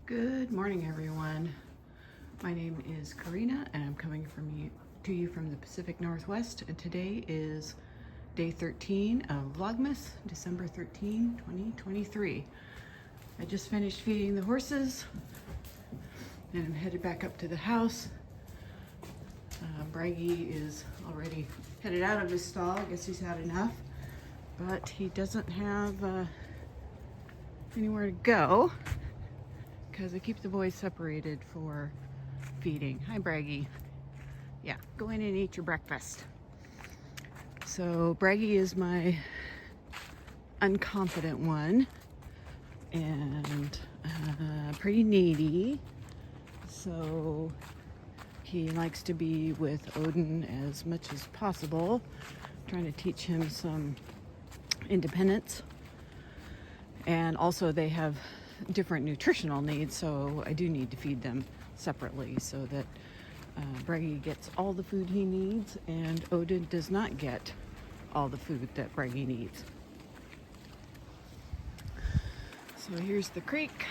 Good morning, everyone. My name is Karina, and I'm coming to you from the Pacific Northwest, and today is day 13 of Vlogmas, December 13, 2023. I just finished feeding the horses, and I'm headed back up to the house. Bragi is already headed out of his stall. I guess he's had enough, but he doesn't have anywhere to go, because I keep the boys separated for feeding. Hi, Bragi. Yeah, go in and eat your breakfast. So Bragi is my unconfident one and pretty needy. So he likes to be with Odin as much as possible, trying to teach him some independence. And also they have different nutritional needs, so I do need to feed them separately so that Bragi gets all the food he needs and Odin does not get all the food that Bragi needs. So here's the creek.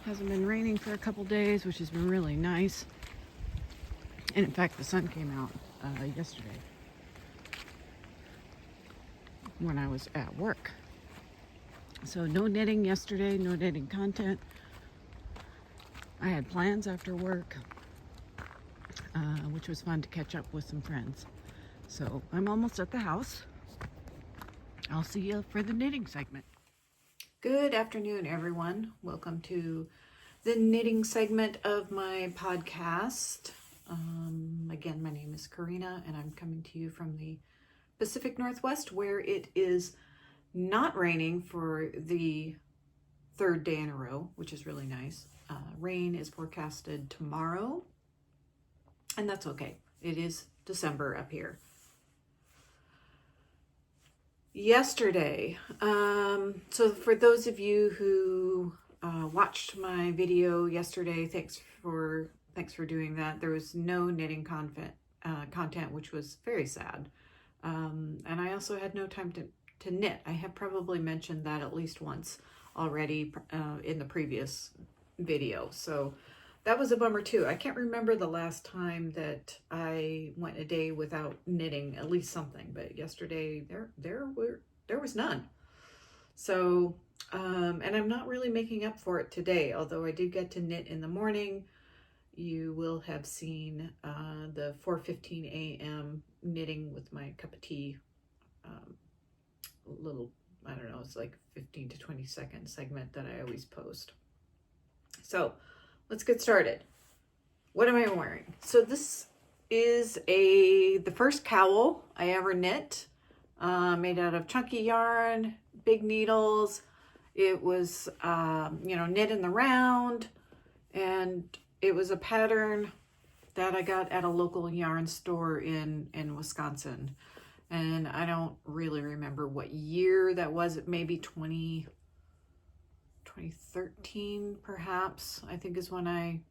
Hasn't been raining for a couple days, which has been really nice. And in fact, the sun came out yesterday when I was at work. So no knitting yesterday, no knitting content. I had plans after work, which was fun to catch up with some friends. So I'm almost at the house. I'll see you for the knitting segment. Good afternoon, everyone. Welcome to the knitting segment of my podcast. Again, my name is Karina, and I'm coming to you from the Pacific Northwest, where it is not raining for the third day in a row, which is really nice. Rain is forecasted tomorrow, and that's okay. It is December up here. Yesterday, so for those of you who watched my video yesterday, thanks for doing that. There was no knitting content, which was very sad. And I also had no time to knit. I have probably mentioned that at least once already in the previous video. So that was a bummer too. I can't remember the last time that I went a day without knitting at least something, but yesterday there was none. So, and I'm not really making up for it today, although I did get to knit in the morning. You will have seen the 4:15 a.m. knitting with my cup of tea. Little, I don't know, it's like 15 to 20 second segment that I always post. So let's get started. What am I wearing? So this is the first cowl I ever knit, made out of chunky yarn, big needles. It was, knit in the round, and it was a pattern that I got at a local yarn store in Wisconsin. And I don't really remember what year that was. It may be 2013 perhaps, I think is when I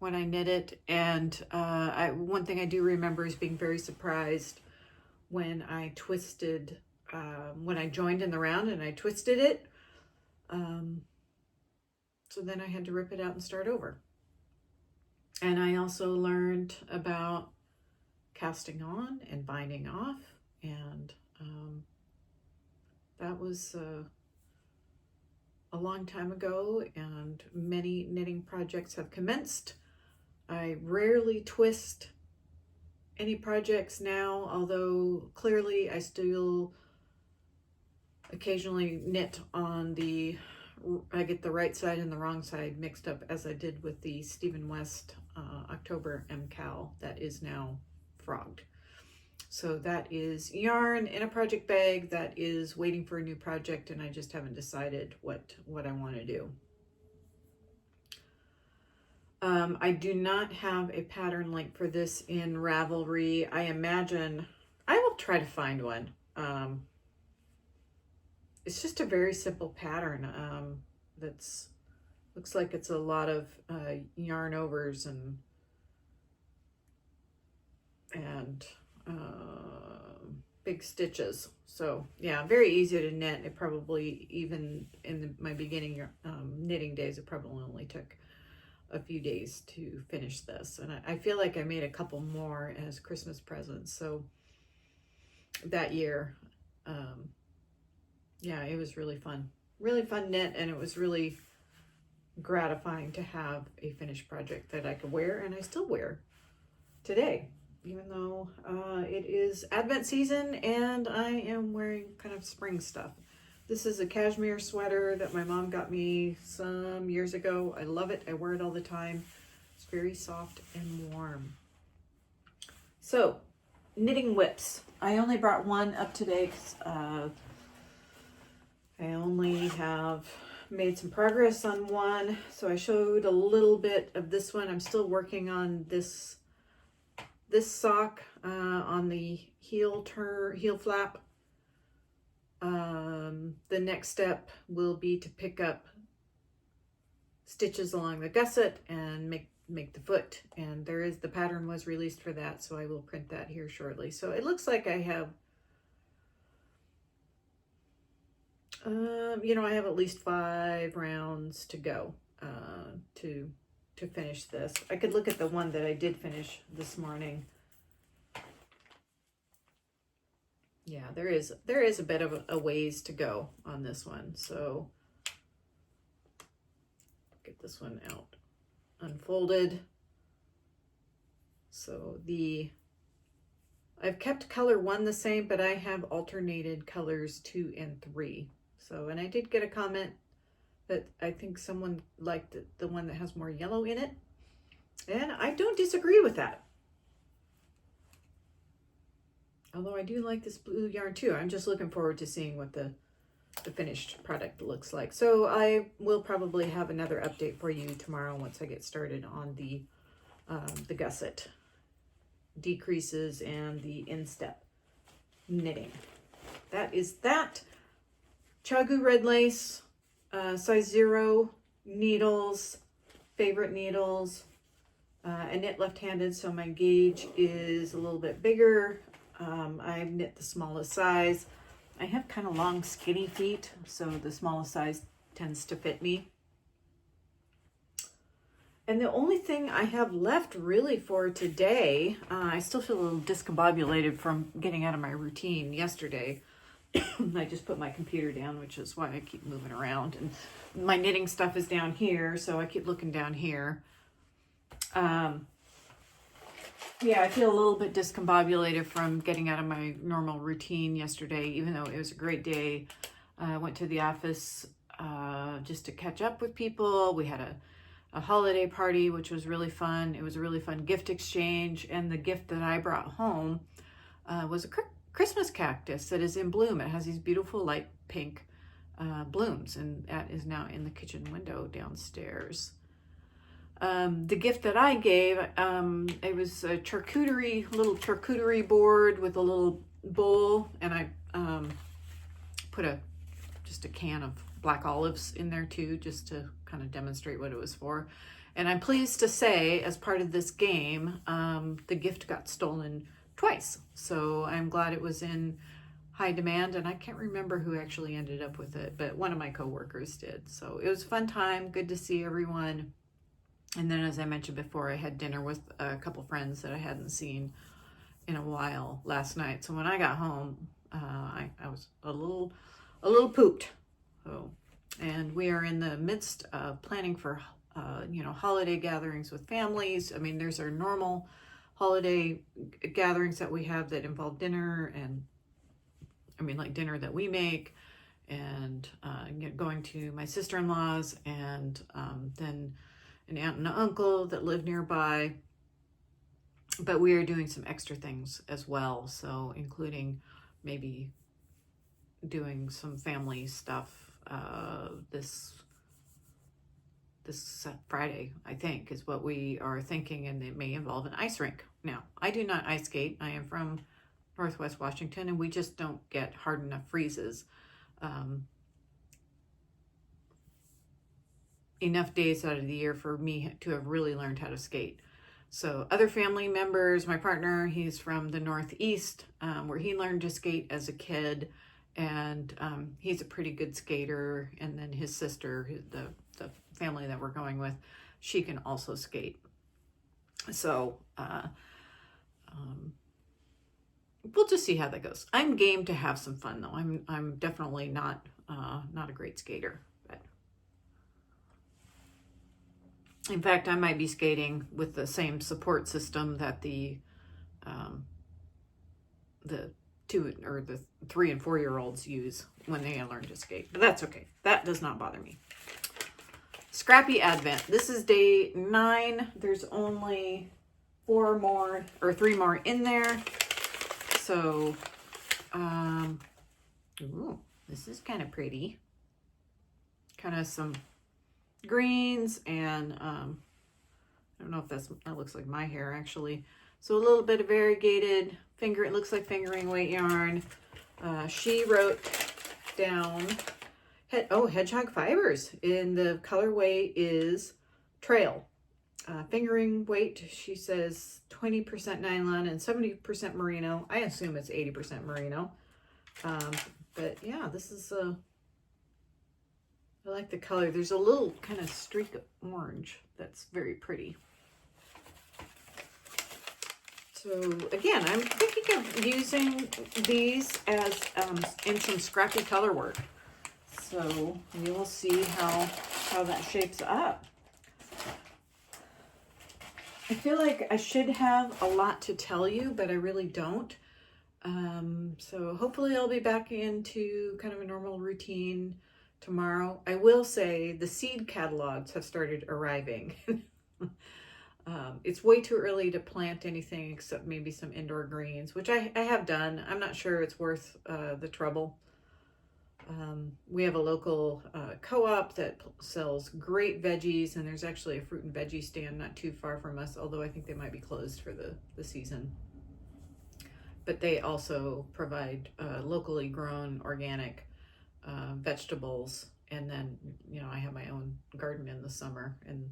knit it. And one thing I do remember is being very surprised when I twisted, when I joined in the round and I twisted it. So then I had to rip it out and start over. And I also learned about casting on and binding off. And that was a long time ago, and many knitting projects have commenced. I rarely twist any projects now, although clearly I still occasionally knit on I get the right side and the wrong side mixed up, as I did with the Stephen West October MKAL that is now frogged. So that is yarn in a project bag that is waiting for a new project, and I just haven't decided what I want to do. I do not have a pattern link for this in Ravelry. I imagine I will try to find one. It's just a very simple pattern. That's looks like it's a lot of yarn overs and big stitches. So yeah, very easy to knit. It probably, even in my beginning knitting days, it probably only took a few days to finish this. And I feel like I made a couple more as Christmas presents. So that year, yeah, it was really fun knit, and it was really gratifying to have a finished project that I could wear, and I still wear today, even though it is Advent season and I am wearing kind of spring stuff. This is a cashmere sweater that my mom got me some years ago. I love it. I wear it all the time. It's very soft and warm. So, knitting whips. I only brought one up today because I only have made some progress on one. So I showed a little bit of this one. I'm still working on this sock on the heel flap. The next step will be to pick up stitches along the gusset and make the foot, and the pattern was released for that, so I will print that here shortly. So it looks like I have I have at least 5 rounds to go to finish this. I could look at the one that I did finish this morning. Yeah, there is a bit of a ways to go on this one. So get this one out unfolded. So I've kept color 1 the same, but I have alternated colors 2 and 3. So, and I did get a comment that I think someone liked the one that has more yellow in it, and I don't disagree with that. Although I do like this blue yarn too. I'm just looking forward to seeing what the finished product looks like. So I will probably have another update for you tomorrow once I get started on the gusset decreases and the instep knitting. That is that. Jadawoo red lace, size 0 needles, favorite needles. I knit left-handed, so my gauge is a little bit bigger. I've knit the smallest size. I have kind of long, skinny feet, so the smallest size tends to fit me. And the only thing I have left really for today, I still feel a little discombobulated from getting out of my routine yesterday. I just put my computer down, which is why I keep moving around. And my knitting stuff is down here, so I keep looking down here. Yeah, I feel a little bit discombobulated from getting out of my normal routine yesterday, even though it was a great day. I went to the office just to catch up with people. We had a holiday party, which was really fun. It was a really fun gift exchange, and the gift that I brought home was a Christmas cactus that is in bloom. It has these beautiful light pink blooms, and that is now in the kitchen window downstairs. The gift that I gave, it was a little charcuterie board with a little bowl, and I put just a can of black olives in there too, just to kind of demonstrate what it was for. And I'm pleased to say, as part of this game, the gift got stolen twice. So I'm glad it was in high demand, and I can't remember who actually ended up with it, but one of my coworkers did. So it was a fun time, good to see everyone. And then, as I mentioned before, I had dinner with a couple friends that I hadn't seen in a while last night. So when I got home, I was a little pooped. So, and we are in the midst of planning for holiday gatherings with families. I mean, there's our normal holiday gatherings that we have that involve dinner, and like dinner that we make, and going to my sister-in-law's, and then an aunt and an uncle that live nearby. but we are doing some extra things as well. So including maybe doing some family stuff this Friday, I think, is what we are thinking, and it may involve an ice rink. Now, I do not ice skate. I am from Northwest Washington, and we just don't get hard enough freezes. Enough days out of the year for me to have really learned how to skate. So other family members, my partner, he's from the Northeast, where he learned to skate as a kid, and he's a pretty good skater. And then his sister, the family that we're going with, she can also skate. So we'll just see how that goes. I'm game to have some fun, though. I'm definitely not a great skater. But in fact, I might be skating with the same support system that the 2 or the 3 and 4 year olds use when they learn to skate. But that's okay. That does not bother me. Scrappy Advent. This is day 9. There's only 3 more in there. So, ooh, this is kind of pretty. Kind of some greens and I don't know if that looks like my hair actually. So a little bit of variegated it looks like fingering weight yarn. She wrote down hedgehog fibers, and the colorway is Trail. Fingering weight, she says 20% nylon and 70% merino. I assume it's 80% merino. But yeah, this is I like the color. There's a little kind of streak of orange that's very pretty. So again, I'm thinking of using these as in some scrappy color work. So we will see how that shapes up. I feel like I should have a lot to tell you, but I really don't. So hopefully I'll be back into kind of a normal routine tomorrow. I will say the seed catalogs have started arriving. It's way too early to plant anything except maybe some indoor greens, which I have done. I'm not sure it's worth the trouble. We have a local co-op that sells great veggies, and there's actually a fruit and veggie stand not too far from us, although I think they might be closed for the season. But they also provide locally grown organic vegetables, and then, you know, I have my own garden in the summer, and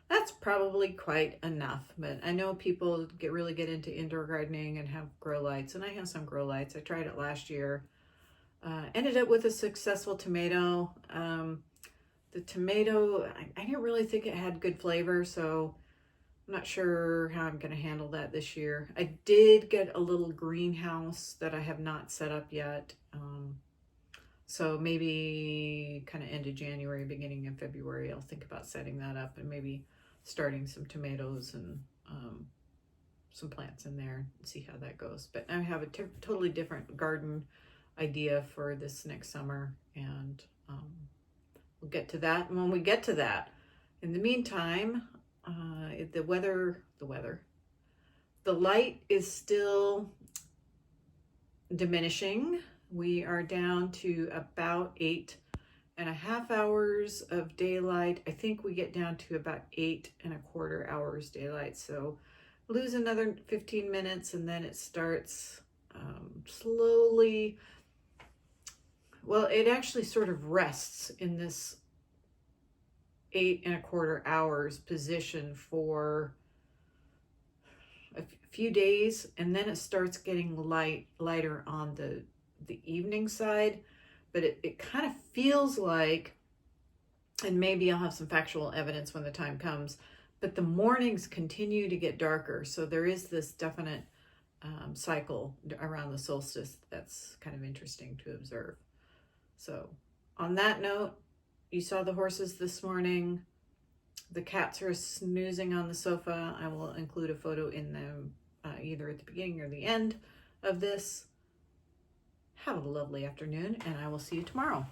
that's probably quite enough. But I know people really get into indoor gardening and have grow lights, and I have some grow lights. I tried it last year. Ended up with a successful tomato. The tomato, I didn't really think it had good flavor, so I'm not sure how I'm going to handle that this year. I did get a little greenhouse that I have not set up yet. So maybe kind of end of January, beginning of February, I'll think about setting that up and maybe starting some tomatoes and some plants in there and see how that goes. But I have a totally different garden idea for this next summer, and we'll get to that when we get to that. In the meantime, the light is still diminishing. We are down to about 8.5 hours of daylight. I think we get down to about 8.25 hours daylight. So lose another 15 minutes, and then it starts slowly. Well, it actually sort of rests in this 8.25 hours position for a few days, and then it starts getting lighter on the evening side. But it kind of feels like, and maybe I'll have some factual evidence when the time comes, but the mornings continue to get darker. So there is this definite cycle around the solstice that's kind of interesting to observe. So on that note, you saw the horses this morning. The cats are snoozing on the sofa. I will include a photo in them either at the beginning or the end of this. Have a lovely afternoon, and I will see you tomorrow.